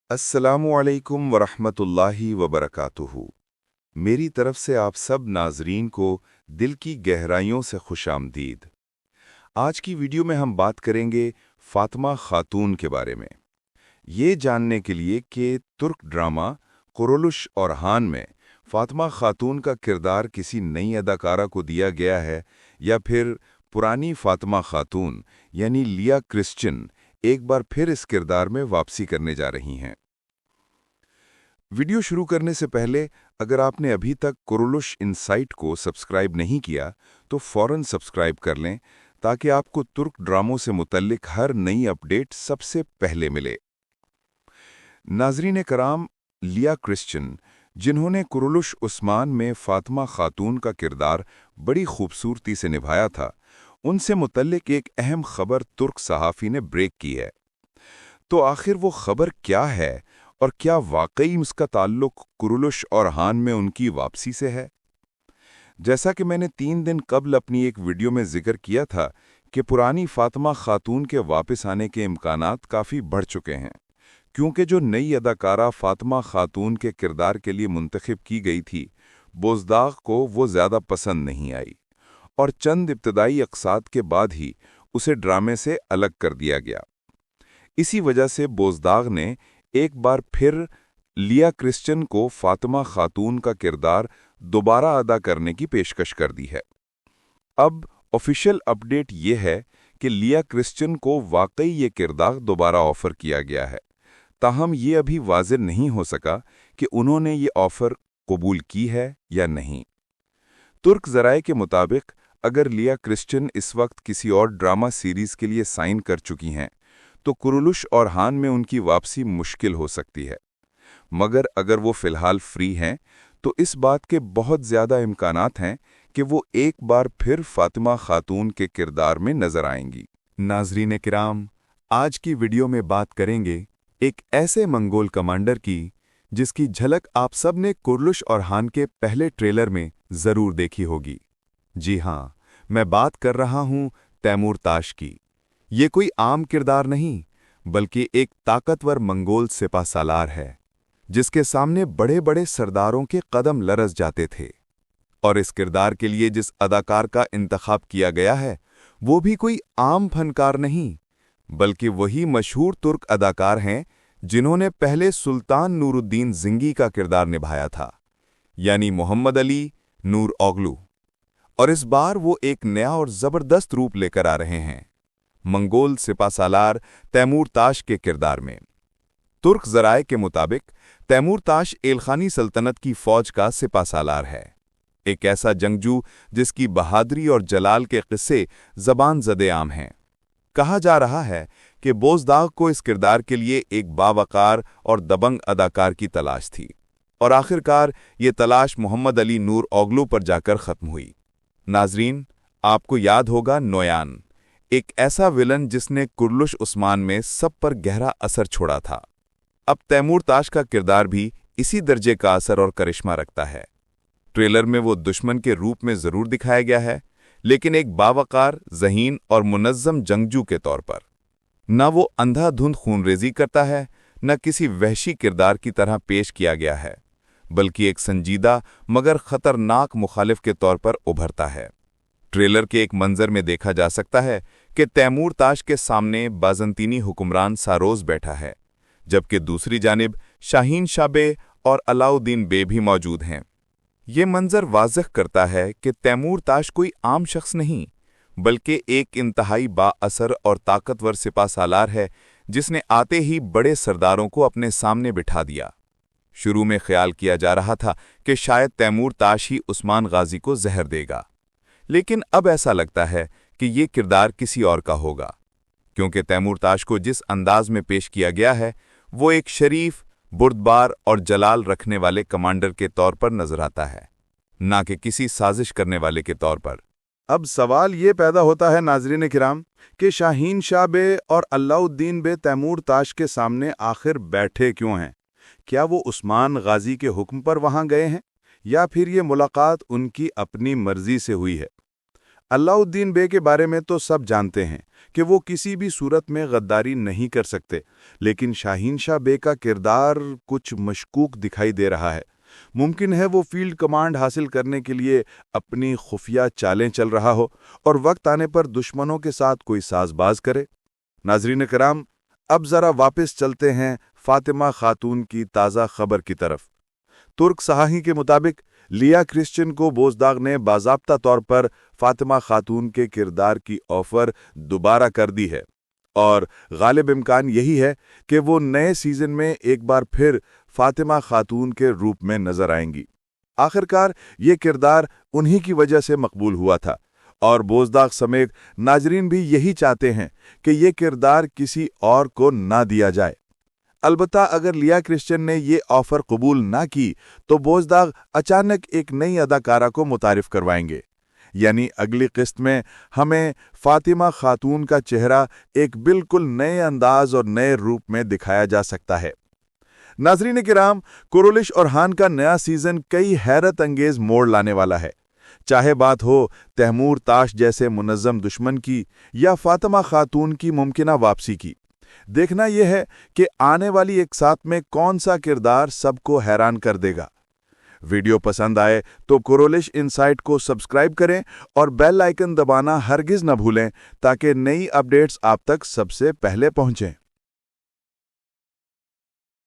अस्सलामुअलैकुम वरहमतुल्लाहि वबरकातुहू। मेरी तरफ से आप सब नाजरीन को दिल की गहराइयों से खुशामदीद। आज की वीडियो में हम बात करेंगे फातिमा खातून के बारे में, ये जानने के लिए कि तुर्क ड्रामा कुरुलुश ओरहान में फातिमा खातून का किरदार किसी नई अदाकारा को दिया गया है या फिर पुरानी फातिमा खातून यानी लिया क्रिश्चियन एक बार फिर इस किरदार में वापसी करने जा रही हैं। वीडियो शुरू करने से पहले अगर आपने अभी तक कुरुलुश इनसाइट को सब्सक्राइब नहीं किया तो फौरन सब्सक्राइब कर लें ताकि आपको तुर्क ड्रामों से मुतल्लिक हर नई अपडेट सबसे पहले मिले। नाजरीन कराम, लिया क्रिश्चियन जिन्होंने कुरुलुश उस्मान में फातिमा खातून का किरदार बड़ी खूबसूरती से निभाया था, उनसे मुतल्लिक एक अहम खबर तुर्क सहाफ़ी ने ब्रेक की है। तो आखिर वो खबर क्या है और क्या वाकई उसका ताल्लुक कुरुलुश ओरहान में उनकी वापसी से है? जैसा कि मैंने 3 दिन कबल अपनी एक वीडियो में जिक्र किया था कि पुरानी फातिमा खातून के वापस आने के इम्कानात काफ़ी बढ़ चुके हैं, क्योंकि जो नई अदाकारा फातिमा खातून के किरदार के लिए मुंतखब की गई थी, बोज़दाग को वो ज़्यादा पसंद नहीं आई और चंद इब्तदाई अक़सात के बाद ही उसे ड्रामे से अलग कर दिया गया। इसी वजह से बोज़दाग ने एक बार फिर लिया क्रिश्चियन को फातिमा खातून का किरदार दोबारा अदा करने की पेशकश कर दी है। अब ऑफिशियल अपडेट ये है कि लिया क्रिश्चियन को वाकई ये किरदार दोबारा ऑफर किया गया है, ताहम ये अभी वाज़ेह नहीं हो सका कि उन्होंने ये ऑफर कबूल की है या नहीं। तुर्क ज़राए के मुताबिक अगर लिया क्रिश्चियन इस वक्त किसी और ड्रामा सीरीज़ के लिए साइन कर चुकी हैं तो कुरुलुश ओरहान में उनकी वापसी मुश्किल हो सकती है, मगर अगर वो फ़िलहाल फ्री हैं तो इस बात के बहुत ज़्यादा इम्कानात हैं कि वो एक बार फिर फातिमा खातून के किरदार में नज़र आएंगी। नाज़रीन किराम, आज की वीडियो में बात करेंगे एक ऐसे मंगोल कमांडर की जिसकी झलक आप सब ने कुरुलुश ओरहान के पहले ट्रेलर में ज़रूर देखी होगी। जी हाँ, मैं बात कर रहा हूँ तैमूरताश की। ये कोई आम किरदार नहीं, बल्कि एक ताकतवर मंगोल सिपा सालार है जिसके सामने बड़े बड़े सरदारों के कदम लरज़ जाते थे। और इस किरदार के लिए जिस अदाकार का इंतखाब किया गया है वो भी कोई आम फनकार नहीं, बल्कि वही मशहूर तुर्क अदाकार हैं जिन्होंने पहले सुल्तान नूरुद्दीन ज़िंगी का किरदार निभाया था, यानी मोहम्मद अली नूर ओगलू। और इस बार वो एक नया और ज़बरदस्त रूप लेकर आ रहे हैं, मंगोल सिपा सालार तैमूरताश के किरदार में। तुर्क ज़राए के मुताबिक तैमूरताश एलखानी सल्तनत की फ़ौज का सिपा सालार है, एक ऐसा जंगजू जिसकी बहादुरी और जलाल के किस्से ज़बान ज़दे आम हैं। कहा जा रहा है कि बोज़दाग को इस किरदार के लिए एक बावकार और दबंग अदाकार की तलाश थी और आखिरकार ये तलाश मोहम्मद अली नूर ओगलू पर जाकर ख़त्म हुई। नाजरीन, आपको याद होगा नोयान, एक ऐसा विलन जिसने कुरुलुश उस्मान में सब पर गहरा असर छोड़ा था। अब तैमूरताश का किरदार भी इसी दर्जे का असर और करिश्मा रखता है। ट्रेलर में वो दुश्मन के रूप में ज़रूर दिखाया गया है, लेकिन एक बावकार, ज़हीन और मुनज़्ज़म जंगजू के तौर पर। न वो अंधाधुंध खूनरेज़ी करता है, न किसी वहशी किरदार की तरह पेश किया गया है, बल्कि एक संजीदा मगर ख़तरनाक मुखालिफ के तौर पर उभरता है। ट्रेलर के एक मंजर में देखा जा सकता है कि तैमूरताश के सामने बाज़ंतीनी हुक्मरान सारोज बैठा है, जबकि दूसरी जानिब शाहीन शाह बे और अलाउद्दीन बे भी मौजूद हैं। ये मंजर वाज़ह करता है कि तैमूरताश कोई आम शख्स नहीं, बल्कि एक इंतहाई बाअसर और ताकतवर सिपा सालार है जिसने आते ही बड़े सरदारों को अपने सामने बिठा दिया। शुरू में ख्याल किया जा रहा था कि शायद तैमूरताश ही उस्मान गाजी को जहर देगा, लेकिन अब ऐसा लगता है कि ये किरदार किसी और का होगा, क्योंकि तैमूरताश को जिस अंदाज में पेश किया गया है वो एक शरीफ, बुर्दबार और जलाल रखने वाले कमांडर के तौर पर नजर आता है, ना कि किसी साजिश करने वाले के तौर पर। अब सवाल ये पैदा होता है नाजरीन किराम कि शाहीन शाह बे और अलाउद्दीन बे तैमूरताश के सामने आखिर बैठे क्यों हैं? क्या वो उस्मान गाजी के हुक्म पर वहां गए हैं या फिर ये मुलाकात उनकी अपनी मर्जी से हुई है? अलाउद्दीन बे के बारे में तो सब जानते हैं کہ وہ کسی بھی صورت میں غداری نہیں کر سکتے، لیکن شاہین شاہ بے کا کردار کچھ مشکوک دکھائی دے رہا ہے۔ ممکن ہے وہ فیلڈ کمانڈ حاصل کرنے کے لیے اپنی خفیہ چالیں چل رہا ہو اور وقت آنے پر دشمنوں کے ساتھ کوئی ساز باز کرے۔ ناظرین کرام، اب ذرا واپس چلتے ہیں فاطمہ خاتون کی تازہ خبر کی طرف۔ ترک صحافی کے مطابق لیا کرسچن کو بوزداغ نے باضابطہ طور پر فاطمہ خاتون کے کردار کی آفر دوبارہ کر دی ہے، اور غالب امکان یہی ہے کہ وہ نئے سیزن میں ایک بار پھر فاطمہ خاتون کے روپ میں نظر آئیں گی۔ آخرکار یہ کردار انہی کی وجہ سے مقبول ہوا تھا، اور بوزداغ سمیت ناظرین بھی یہی چاہتے ہیں کہ یہ کردار کسی اور کو نہ دیا جائے۔ البتہ اگر لیا کرسچن نے یہ آفر قبول نہ کی تو بوزداغ اچانک ایک نئی اداکارہ کو متعارف کروائیں گے، یعنی اگلی قسط میں ہمیں فاطمہ خاتون کا چہرہ ایک بالکل نئے انداز اور نئے روپ میں دکھایا جا سکتا ہے۔ ناظرین کرام، کورولش اور ہان کا نیا سیزن کئی حیرت انگیز موڑ لانے والا ہے، چاہے بات ہو تیمور تاش جیسے منظم دشمن کی یا فاطمہ خاتون کی ممکنہ واپسی کی۔ دیکھنا یہ ہے کہ آنے والی ایک ساتھ میں کون سا کردار سب کو حیران کر دے گا۔ ویڈیو پسند آئے تو کورولش انسائٹ کو سبسکرائب کریں اور بیل آئیکن دبانا ہرگز نہ بھولیں تاکہ نئی اپڈیٹس آپ تک سب سے پہلے پہنچیں۔